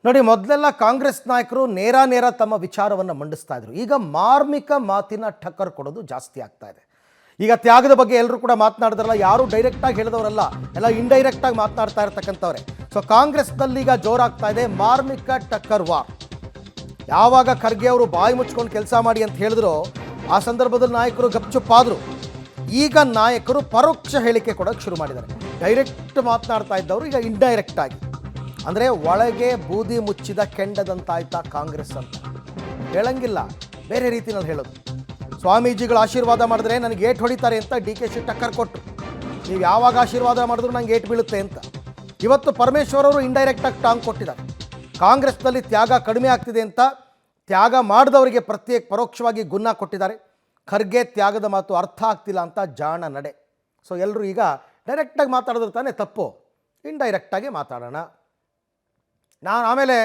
ನೋಡಿ, ಮೊದಲೆಲ್ಲ ಕಾಂಗ್ರೆಸ್ ನಾಯಕರು ನೇರ ತಮ್ಮ ವಿಚಾರವನ್ನು ಮಂಡಿಸ್ತಾ ಇದ್ರು. ಈಗ ಮಾರ್ಮಿಕ ಮಾತಿನ ಟಕ್ಕರ್ ಕೊಡೋದು ಜಾಸ್ತಿ ಆಗ್ತಾ ಇದೆ. ಈಗ ತ್ಯಾಗದ ಬಗ್ಗೆ ಎಲ್ಲರೂ ಕೂಡ ಮಾತನಾಡಿದ್ರಲ್ಲ, ಯಾರು ಡೈರೆಕ್ಟಾಗಿ ಹೇಳಿದವರಲ್ಲ, ಎಲ್ಲ ಇಂಡೈರೆಕ್ಟಾಗಿ ಮಾತನಾಡ್ತಾ ಇರ್ತಕ್ಕಂಥವ್ರೆ. ಸೊ ಕಾಂಗ್ರೆಸ್ನಲ್ಲಿ ಈಗ ಜೋರಾಗ್ತಾ ಇದೆ ಮಾರ್ಮಿಕ ಟಕ್ಕರ್ ವಾರ್. ಯಾವಾಗ ಖರ್ಗೆ ಅವರು ಬಾಯಿ ಮುಚ್ಕೊಂಡು ಕೆಲಸ ಮಾಡಿ ಅಂತ ಹೇಳಿದ್ರು, ಆ ಸಂದರ್ಭದಲ್ಲಿ ನಾಯಕರು ಗಪ್ಚುಪ್ಪಾದರು. ಈಗ ನಾಯಕರು ಪರೋಕ್ಷ ಹೇಳಿಕೆ ಕೊಡೋಕ್ಕೆ ಶುರು ಮಾಡಿದ್ದಾರೆ. ಡೈರೆಕ್ಟ್ ಮಾತನಾಡ್ತಾ ಇದ್ದವರು ಈಗ ಇಂಡೈರೆಕ್ಟ್ ಆಗಿ, ಅಂದರೆ ಒಳಗೆ ಬೂದಿ ಮುಚ್ಚಿದ ಕೆಂಡದಂತಾಯ್ತಾ ಕಾಂಗ್ರೆಸ್ ಅಂತ ಹೇಳಂಗಿಲ್ಲ, ಬೇರೆ ರೀತಿಯಲ್ಲಿ ಹೇಳೋದು. ಸ್ವಾಮೀಜಿಗಳು ಆಶೀರ್ವಾದ ಮಾಡಿದ್ರೆ ನನಗೆ ಏಟ್ ಹೊಡಿತಾರೆ ಅಂತ DK ಶಿ ಟಕ್ಕರ್ ಕೊಟ್ಟರು. ನೀವು ಯಾವಾಗ ಆಶೀರ್ವಾದ ಮಾಡಿದ್ರು ನಂಗೆ ಏಟ್ ಬೀಳುತ್ತೆ ಅಂತ. ಇವತ್ತು ಪರಮೇಶ್ವರ್ ಅವರು ಇಂಡೈರೆಕ್ಟಾಗಿ ಟಾಂಗ್ ಕೊಟ್ಟಿದ್ದಾರೆ. ಕಾಂಗ್ರೆಸ್ನಲ್ಲಿ ತ್ಯಾಗ ಕಡಿಮೆ ಆಗ್ತಿದೆ ಅಂತ ತ್ಯಾಗ ಮಾಡಿದವರಿಗೆ ಪರೋಕ್ಷವಾಗಿ ಗುನ್ನ ಕೊಟ್ಟಿದ್ದಾರೆ. ಖರ್ಗೆ ತ್ಯಾಗದ ಮಾತು ಅರ್ಥ ಆಗ್ತಿಲ್ಲ ಅಂತ ಜಾಣ ನಡೆ. ಸೊ ಎಲ್ಲರೂ ಈಗ ಡೈರೆಕ್ಟಾಗಿ ಮಾತಾಡಿದ್ರೆ ತಾನೇ ತಪ್ಪು, ಇಂಡೈರೆಕ್ಟಾಗಿ ಮಾತಾಡೋಣ. ನಾನು ಆಮೇಲೆ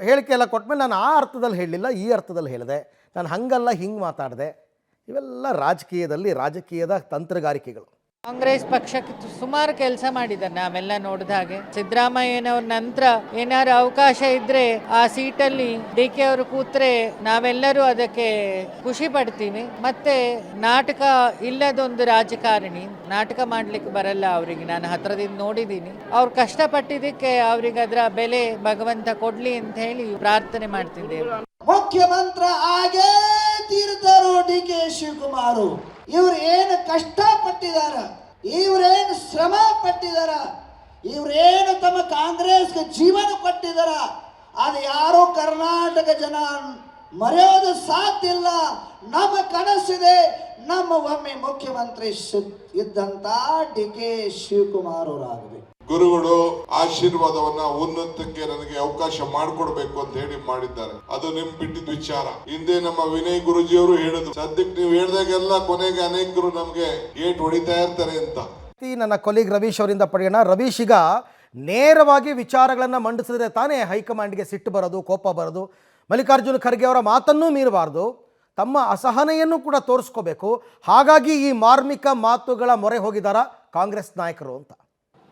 ಹೇಳಿಕೆ ಎಲ್ಲ ಕೊಟ್ಟಮೇಲೆ ನಾನು ಆ ಅರ್ಥದಲ್ಲಿ ಹೇಳಲಿಲ್ಲ, ಈ ಅರ್ಥದಲ್ಲಿ ಹೇಳಿದೆ, ನಾನು ಹಂಗಲ್ಲ ಹಿಂಗೆ ಮಾತಾಡಿದೆ. ಇವೆಲ್ಲ ರಾಜಕೀಯದ ತಂತ್ರಗಾರಿಕೆಗಳು. ಕಾಂಗ್ರೆಸ್ ಪಕ್ಷಕ್ಕೆ ಸುಮಾರು ಕೆಲಸ ಮಾಡಿದ್ದಾರೆ ನಾವೆಲ್ಲ ನೋಡಿದ ಹಾಗೆ. ಸಿದ್ದರಾಮಯ್ಯನವ್ರ ನಂತರ ಏನಾದ್ರು ಅವಕಾಶ ಇದ್ರೆ ಆ ಸೀಟಲ್ಲಿ DK ಅವರು ಕೂತ್ರೆ ನಾವೆಲ್ಲರೂ ಅದಕ್ಕೆ ಖುಷಿ ಪಡ್ತೀವಿ. ಮತ್ತೆ ನಾಟಕ ಇಲ್ಲದೊಂದು ರಾಜಕಾರಣಿ, ನಾಟಕ ಮಾಡ್ಲಿಕ್ಕೆ ಬರಲ್ಲ ಅವರಿಗೆ. ನಾನು ಹತ್ರದಿಂದ ನೋಡಿದ್ದೀನಿ. ಅವ್ರು ಕಷ್ಟಪಟ್ಟಿದ್ದಕ್ಕೆ ಅವ್ರಿಗೆ ಅದರ ಬೆಲೆ ಭಗವಂತ ಕೊಡ್ಲಿ ಅಂತ ಹೇಳಿ ಪ್ರಾರ್ಥನೆ ಮಾಡ್ತಿದ್ದೇವೆ. ಮುಖ್ಯಮಂತ್ರಿ ಆಗೇ ತೀರ್ತಾರೋ DK ಶಿವಕುಮಾರ್. ಇವ್ರು ಏನು ಕಷ್ಟಪಟ್ಟಿದಾರ, ಇವ್ರೇನು ಶ್ರಮ ಪಟ್ಟಿದಾರ, ಇವ್ರೇನು ತಮ್ಮ ಕಾಂಗ್ರೆಸ್ಗೆ ಜೀವನ ಕೊಟ್ಟಿದಾರ, ಅದು ಯಾರು ಕರ್ನಾಟಕ ಜನ ಮರೆಯೋದು ಸಾಧ್ಯ ಇಲ್ಲ. ನಮ್ಮ ಕನಸಿದೆ, ನಮ್ಮ ಒಮ್ಮೆ ಮುಖ್ಯಮಂತ್ರಿ ಇದ್ದಂತ DK ಶಿವಕುಮಾರ್ ಅವರಾಗಬೇಕು. ಗುರುಗಳು ಆಶೀರ್ವಾದವನ್ನ ಉನ್ನತಕ್ಕೆ ನನಗೆ ಅವಕಾಶ ಮಾಡಿಕೊಡ್ಬೇಕು ಅಂತ ಹೇಳಿ ಮಾಡಿದ್ದಾರೆ. ಅದು ನಿಮ್ ಬಿಟ್ಟಿದ ವಿಚಾರ. ಹಿಂದೆ ನಮ್ಮ ವಿನಯ್ ಗುರುಜಿಯವರು ಹೇಳಿದ್ರು, ಸದ್ಯಕ್ಕೆ ನೀವು ಹೇಳ್ದಾಗೆಲ್ಲ ಕೊನೆಗೆ ಅನೇಕರು ನಮ್ಗೆ ಏಟ್ ಹೊಡಿತಾ ಇರ್ತಾರೆ ಅಂತ. ನನ್ನ ಕೊಲೀಗ್ ರವೀಶ್ ಅವರಿಂದ ಪಡೆಯೋಣ. ರವೀಶ್, ಈಗ ನೇರವಾಗಿ ವಿಚಾರಗಳನ್ನು ಮಂಡಿಸಿದ್ರೆ ತಾನೇ ಹೈಕಮಾಂಡ್ಗೆ ಸಿಟ್ಟು ಬರೋದು, ಕೋಪ ಬರೋದು. ಮಲ್ಲಿಕಾರ್ಜುನ ಖರ್ಗೆ ಅವರ ಮಾತನ್ನೂ ಮೀರಬಾರ್ದು, ತಮ್ಮ ಅಸಹನೆಯನ್ನು ಕೂಡ ತೋರಿಸ್ಕೋಬೇಕು. ಹಾಗಾಗಿ ಈ ಮಾರ್ಮಿಕ ಮಾತುಗಳ ಮೊರೆ ಹೋಗಿದಾರ ಕಾಂಗ್ರೆಸ್ ನಾಯಕರು ಅಂತ.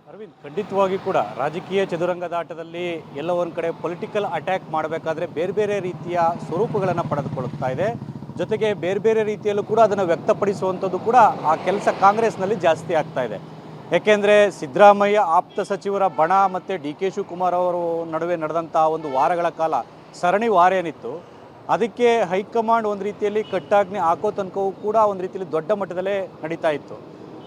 ಅರವಿಂದ್, ಖಂಡಿತವಾಗಿ ಕೂಡ ರಾಜಕೀಯ ಚದುರಂಗದಾಟದಲ್ಲಿ ಎಲ್ಲ ಒಂದು ಕಡೆ ಪೊಲಿಟಿಕಲ್ ಅಟ್ಯಾಕ್ ಮಾಡಬೇಕಾದ್ರೆ ಬೇರೆ ಬೇರೆ ರೀತಿಯ ಸ್ವರೂಪಗಳನ್ನು ಪಡೆದುಕೊಳ್ಳುತ್ತಾ ಇದೆ. ಜೊತೆಗೆ ಬೇರೆ ಬೇರೆ ರೀತಿಯಲ್ಲೂ ಕೂಡ ಅದನ್ನು ವ್ಯಕ್ತಪಡಿಸುವಂಥದ್ದು ಕೂಡ ಆ ಕೆಲಸ ಕಾಂಗ್ರೆಸ್ನಲ್ಲಿ ಜಾಸ್ತಿ ಆಗ್ತಾ ಇದೆ. ಯಾಕೆಂದರೆ ಸಿದ್ದರಾಮಯ್ಯ ಆಪ್ತ ಸಚಿವರ ಬಣ ಮತ್ತು DK ಶಿವಕುಮಾರ್ ಅವರು ನಡುವೆ ನಡೆದಂಥ ಒಂದು ವಾರಗಳ ಕಾಲ ಸರಣಿ ವಾರ ಏನಿತ್ತು, ಅದಕ್ಕೆ ಹೈಕಮಾಂಡ್ ಒಂದು ರೀತಿಯಲ್ಲಿ ಕಟ್ಟಾಜ್ಞೆ ಹಾಕೋ ತನಕವೂ ಕೂಡ ಒಂದು ರೀತಿಯಲ್ಲಿ ದೊಡ್ಡ ಮಟ್ಟದಲ್ಲೇ ನಡೀತಾ ಇತ್ತು.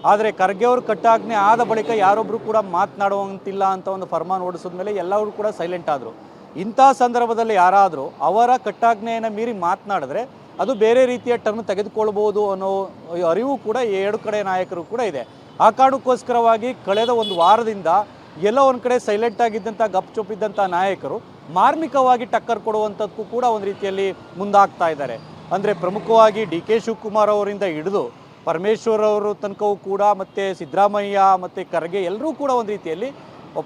ಆದರೆ ಖರ್ಗೆ ಅವರು ಕಟ್ಟಾಜ್ಞೆ ಆದ ಬಳಿಕ ಯಾರೊಬ್ಬರು ಕೂಡ ಮಾತನಾಡುವಂತಿಲ್ಲ ಅಂತ ಒಂದು ಫರ್ಮಾನ್ ಹೊಡಿಸಿದ ಮೇಲೆ ಎಲ್ಲರೂ ಕೂಡ ಸೈಲೆಂಟ್ ಆದರು. ಇಂಥ ಸಂದರ್ಭದಲ್ಲಿ ಯಾರಾದರೂ ಅವರ ಕಟ್ಟಾಜ್ಞೆಯನ್ನು ಮೀರಿ ಮಾತನಾಡಿದ್ರೆ ಅದು ಬೇರೆ ರೀತಿಯ ಟರ್ನ್ ತೆಗೆದುಕೊಳ್ಬೋದು ಅನ್ನೋ ಅರಿವು ಕೂಡ ಎರಡು ಕಡೆ ನಾಯಕರು ಕೂಡ ಇದೆ. ಆ ಕಾರಣಕ್ಕೋಸ್ಕರವಾಗಿ ಕಳೆದ ಒಂದು ವಾರದಿಂದ ಎಲ್ಲೋ ಒಂದು ಕಡೆ ಸೈಲೆಂಟ್ ಆಗಿದ್ದಂಥ ಗಪ್ಚುಪ್ಪಿದ್ದಂಥ ನಾಯಕರು ಮಾರ್ಮಿಕವಾಗಿ ಟಕ್ಕರ್ ಕೊಡುವಂಥದ್ದಕ್ಕೂ ಕೂಡ ಒಂದು ರೀತಿಯಲ್ಲಿ ಮುಂದಾಗ್ತಾ ಇದ್ದಾರೆ. ಅಂದರೆ ಪ್ರಮುಖವಾಗಿ DK ಶಿವಕುಮಾರ್ ಅವರಿಂದ ಹಿಡಿದು ಪರಮೇಶ್ವರ್ ಅವರು ತನಕವೂ ಕೂಡ, ಮತ್ತು ಸಿದ್ದರಾಮಯ್ಯ ಮತ್ತು ಖರ್ಗೆ ಎಲ್ಲರೂ ಕೂಡ ಒಂದು ರೀತಿಯಲ್ಲಿ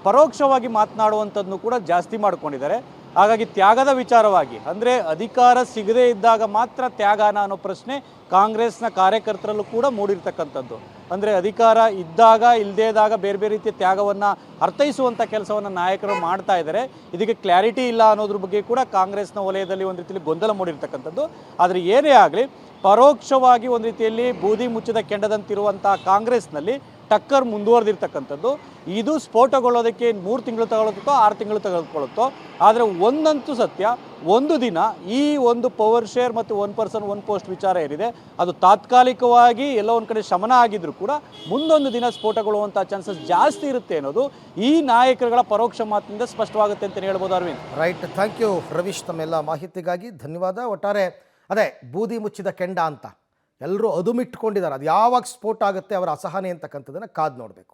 ಪರೋಕ್ಷವಾಗಿ ಮಾತನಾಡುವಂಥದ್ದನ್ನು ಕೂಡ ಜಾಸ್ತಿ ಮಾಡ್ಕೊಂಡಿದ್ದಾರೆ. ಹಾಗಾಗಿ ತ್ಯಾಗದ ವಿಚಾರವಾಗಿ, ಅಂದರೆ ಅಧಿಕಾರ ಸಿಗದೇ ಇದ್ದಾಗ ಮಾತ್ರ ತ್ಯಾಗನ ಅನ್ನೋ ಪ್ರಶ್ನೆ ಕಾಂಗ್ರೆಸ್ನ ಕಾರ್ಯಕರ್ತರಲ್ಲೂ ಕೂಡ ಮೂಡಿರ್ತಕ್ಕಂಥದ್ದು. ಅಂದರೆ ಅಧಿಕಾರ ಇದ್ದಾಗ ಇಲ್ಲದೇ ಇದ್ದಾಗ ಬೇರೆ ಬೇರೆ ರೀತಿಯ ತ್ಯಾಗವನ್ನು ಅರ್ಥೈಸುವಂಥ ಕೆಲಸವನ್ನು ನಾಯಕರು ಮಾಡ್ತಾ ಇದ್ದಾರೆ. ಇದಕ್ಕೆ ಕ್ಲಾರಿಟಿ ಇಲ್ಲ ಅನ್ನೋದ್ರ ಬಗ್ಗೆ ಕೂಡ ಕಾಂಗ್ರೆಸ್ನ ವಲಯದಲ್ಲಿ ಒಂದು ರೀತಿಯಲ್ಲಿ ಗೊಂದಲ ಮೂಡಿರ್ತಕ್ಕಂಥದ್ದು. ಆದರೆ ಏನೇ ಆಗಲಿ, ಪರೋಕ್ಷವಾಗಿ ಒಂದು ರೀತಿಯಲ್ಲಿ ಬೂದಿ ಮುಚ್ಚಿದ ಕೆಂಡದಂತಿರುವಂಥ ಕಾಂಗ್ರೆಸ್ನಲ್ಲಿ ಟಕ್ಕರ್ ಮುಂದುವರೆದಿರ್ತಕ್ಕಂಥದ್ದು. ಇದು ಸ್ಫೋಟಗೊಳ್ಳೋದಕ್ಕೆ 3 ತಿಂಗಳು ತಗೊಳ್ಳುತ್ತೋ 6 ತಿಂಗಳು ತೆಗೆದುಕೊಳ್ಳುತ್ತೋ. ಆದರೆ ಒಂದಂತೂ ಸತ್ಯ, ಒಂದು ದಿನ ಈ ಒಂದು ಪವರ್ ಶೇರ್ ಮತ್ತು 1 ಪರ್ಸನ್ 1 ಪೋಸ್ಟ್ ವಿಚಾರ ಏನಿದೆ ಅದು ತಾತ್ಕಾಲಿಕವಾಗಿ ಎಲ್ಲೋ ಒಂದು ಕಡೆ ಶಮನ ಆಗಿದ್ರೂ ಕೂಡ ಮುಂದೊಂದು ದಿನ ಸ್ಫೋಟಗೊಳ್ಳುವಂಥ ಚಾನ್ಸಸ್ ಜಾಸ್ತಿ ಇರುತ್ತೆ ಅನ್ನೋದು ಈ ನಾಯಕರುಗಳ ಪರೋಕ್ಷ ಮಾತಿನಿಂದ ಸ್ಪಷ್ಟವಾಗುತ್ತೆ ಅಂತಲೇ ಹೇಳ್ಬೋದು. Arvind, right, thank you Ravish, ತಮ್ಮೆಲ್ಲ ಮಾಹಿತಿಗಾಗಿ ಧನ್ಯವಾದ. ಒಟ್ಟಾರೆ ಅದೇ ಬೂದಿ ಮುಚ್ಚಿದ ಕೆಂಡ ಅಂತ ಎಲ್ಲರೂ ಅದುಮಿಟ್ಕೊಂಡಿದ್ದಾರೆ. ಅದು ಯಾವಾಗ ಸ್ಫೋಟ ಆಗುತ್ತೆ ಅವರ ಅಸಹನೆ ಅಂತಕ್ಕಂಥದ್ದನ್ನು ಕಾದು ನೋಡಬೇಕು.